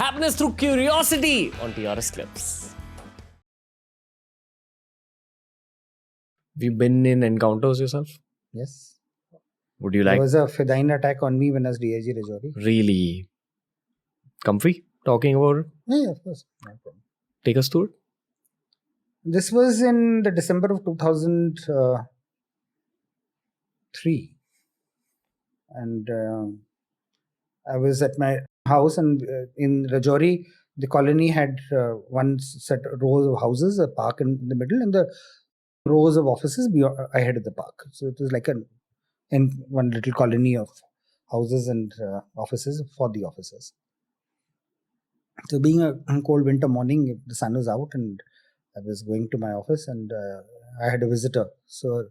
happiness through curiosity on TRS Clips. Have you been in encounters yourself? Yes. Would you There like was a Fedayeen attack on me when I was DIG Rajouri. really comfy talking about it? Yeah, of course. No problem. Take us through it. This was in the December of 2003. And I was at my house, and in Rajouri, the colony had one set rows of houses, a park in the middle, and the rows of offices ahead of the park. So it was like in one little colony of houses and offices for the officers. So being a cold winter morning, the sun was out, and I was going to my office, and I had a visitor. So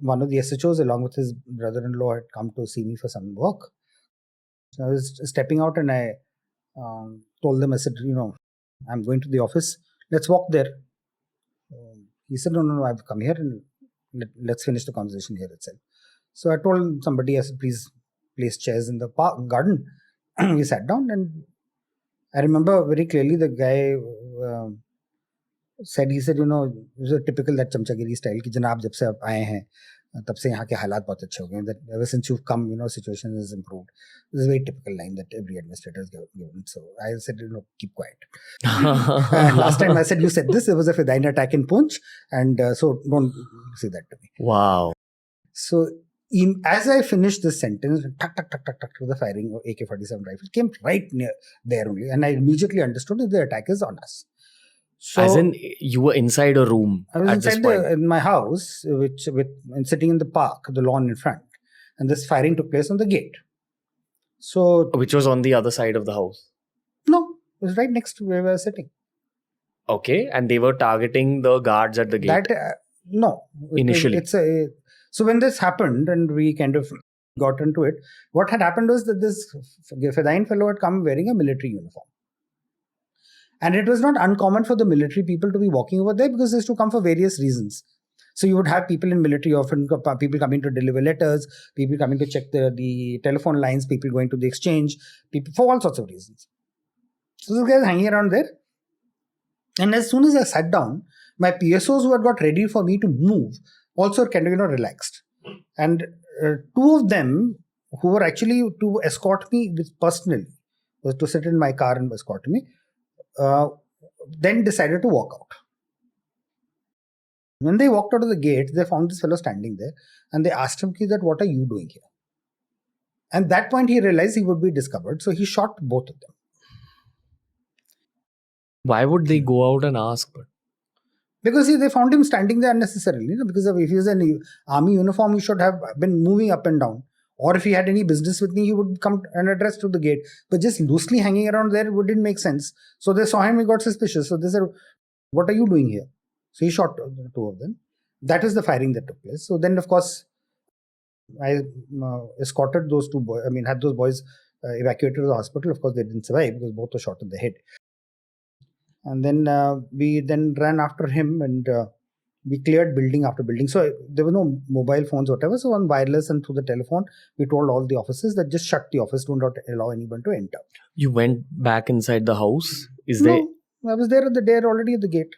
one of the SHOs, along with his brother-in-law, had come to see me for some work. So I was stepping out, and I told them, I said, I'm going to the office. Let's walk there. He said, no, I've come here, and let's finish the conversation here itself. So I told somebody, I said, please place chairs in the garden. We sat down, and I remember very clearly the guy said, it was a typical that chamchagiri style, ki janab jab se aap aaye hain, tab se yahan ke halat bahut achhe ho gaye, that ever since you've come, situation has improved. This is a very typical line that every administrator has given. So I said, keep quiet. Last time I said, you said this, there was a Fedayeen attack in Poonch, and so don't say that to me. Wow. So as I finished this sentence, tuck, the firing of AK-47 rifle came right near there only, and I immediately understood that the attack is on us. So, as in, you were inside a room. I was at inside this point. in my house, and sitting in the park, the lawn in front, and this firing took place on the gate. So, Which was on the other side of the house. No, it was right next to where we were sitting. Okay, and they were targeting the guards at the gate. No, initially. So when this happened, and we kind of got into it, what had happened was that this Fedayeen fellow had come wearing a military uniform. And it was not uncommon for the military people to be walking over there, because they used to come for various reasons. So you would have people in military, often people coming to deliver letters, people coming to check the telephone lines, people going to the exchange, people for all sorts of reasons. So this guy was hanging around there. And as soon as I sat down, my PSOs who had got ready for me to move also kind of relaxed. And two of them who were actually to escort me personally, was to sit in my car and escort me, then decided to walk out. When they walked out of the gate, they found this fellow standing there, and they asked him, that what are you doing here? And at that point he realized he would be discovered, so he shot both of them. Why would they go out and ask? Because they found him standing there unnecessarily. Because if he was in an army uniform, he should have been moving up and down. Or if he had any business with me, he would come and address to the gate. But just loosely hanging around there didn't make sense. So they saw him, he got suspicious. So they said, what are you doing here? So he shot two of them. That is the firing that took place. So then, of course, I escorted those two boys. Had those boys evacuated to the hospital. Of course, they didn't survive because both were shot in the head. And then we then ran after him, and we cleared building after building. So there were no mobile phones or whatever. So on wireless and through the telephone, we told all the officers that just shut the office, do not allow anyone to enter. You went back inside the house? No, I was there already at the gate.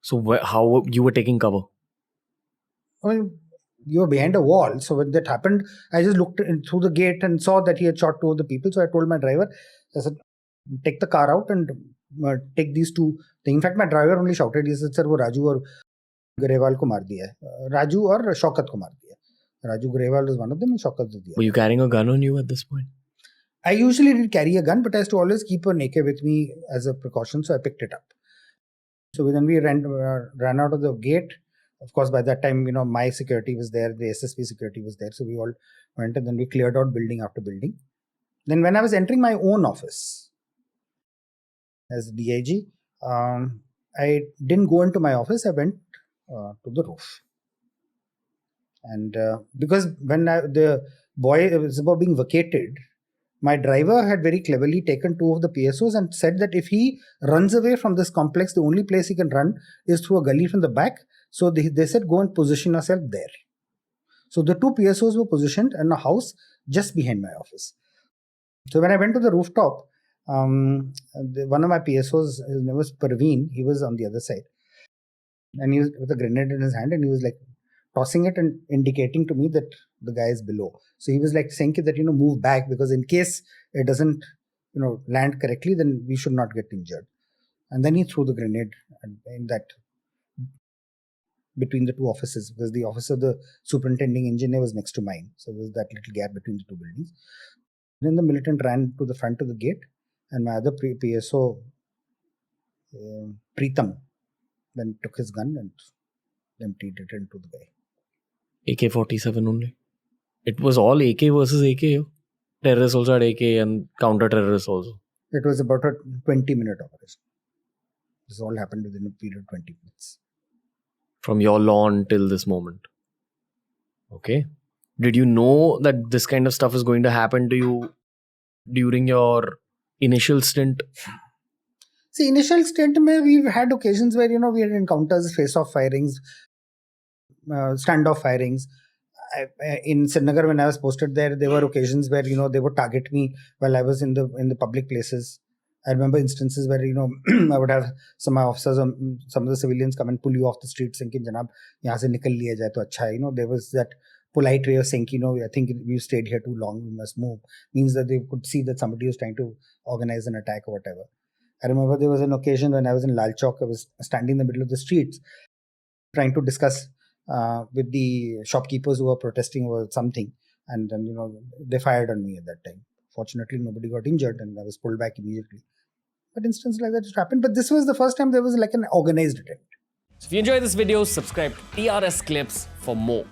So how you were taking cover? You were behind a wall. So when that happened, I just looked through the gate and saw that he had shot two of the people. So I told my driver, I said, take the car out and take these two things. In fact, my driver only shouted, he said, sir, wo Raju or Grewal ko maar diya hai. Raju or Shaukat ko maar diya. Raju Grewal was one of them, and Shaukat was the other. Were you carrying a gun on you at this point? I usually did carry a gun, but I used to always keep an AK with me as a precaution, so I picked it up. So then we ran out of the gate. Of course, by that time, my security was there, the SSP security was there. So we all went, and then we cleared out building after building. Then when I was entering my own office as DIG, I didn't go into my office, I went to the roof. And because when the boy was about being vacated, my driver had very cleverly taken two of the PSOs and said that if he runs away from this complex, the only place he can run is through a gully from the back. So they said, go and position yourself there. So the two PSOs were positioned in a house just behind my office. So when I went to the rooftop, One of my PSOs, his name was Parveen, he was on the other side. And he was with a grenade in his hand, and he was like tossing it and indicating to me that the guy is below. So he was like saying that, move back, because in case it doesn't, land correctly, then we should not get injured. And then he threw the grenade in that between the two offices, because the superintending engineer was next to mine. So there was that little gap between the two buildings. Then the militant ran to the front of the gate, and my other PSO, Preetham, then took his gun and emptied it into the guy. AK-47 only. It was all AK versus AK. Terrorists also had AK and counter-terrorists also. It was about a 20-minute operation. This all happened within a period of 20 minutes. From your lawn till this moment. Okay. Did you know that this kind of stuff is going to happen to you during your initial stint? See, initial stint, we've had occasions where, we had encounters, face-off firings, standoff firings. In Srinagar, when I was posted there were occasions where, they would target me while I was in the public places. I remember instances where, I would have some of my officers or some of the civilians come and pull you off the street saying, Janab, yahan se nikal liya jaye to acha hai. There was that polite way of saying, I think we stayed here too long, we must move. Means that they could see that somebody was trying to organize an attack or whatever. I remember there was an occasion when I was in Lal Chowk, I was standing in the middle of the streets trying to discuss with the shopkeepers who were protesting over something. And then, they fired on me at that time. Fortunately, nobody got injured and I was pulled back immediately. But instances like that just happened. But this was the first time there was like an organized attempt. So if you enjoyed this video, subscribe to TRS Clips for more.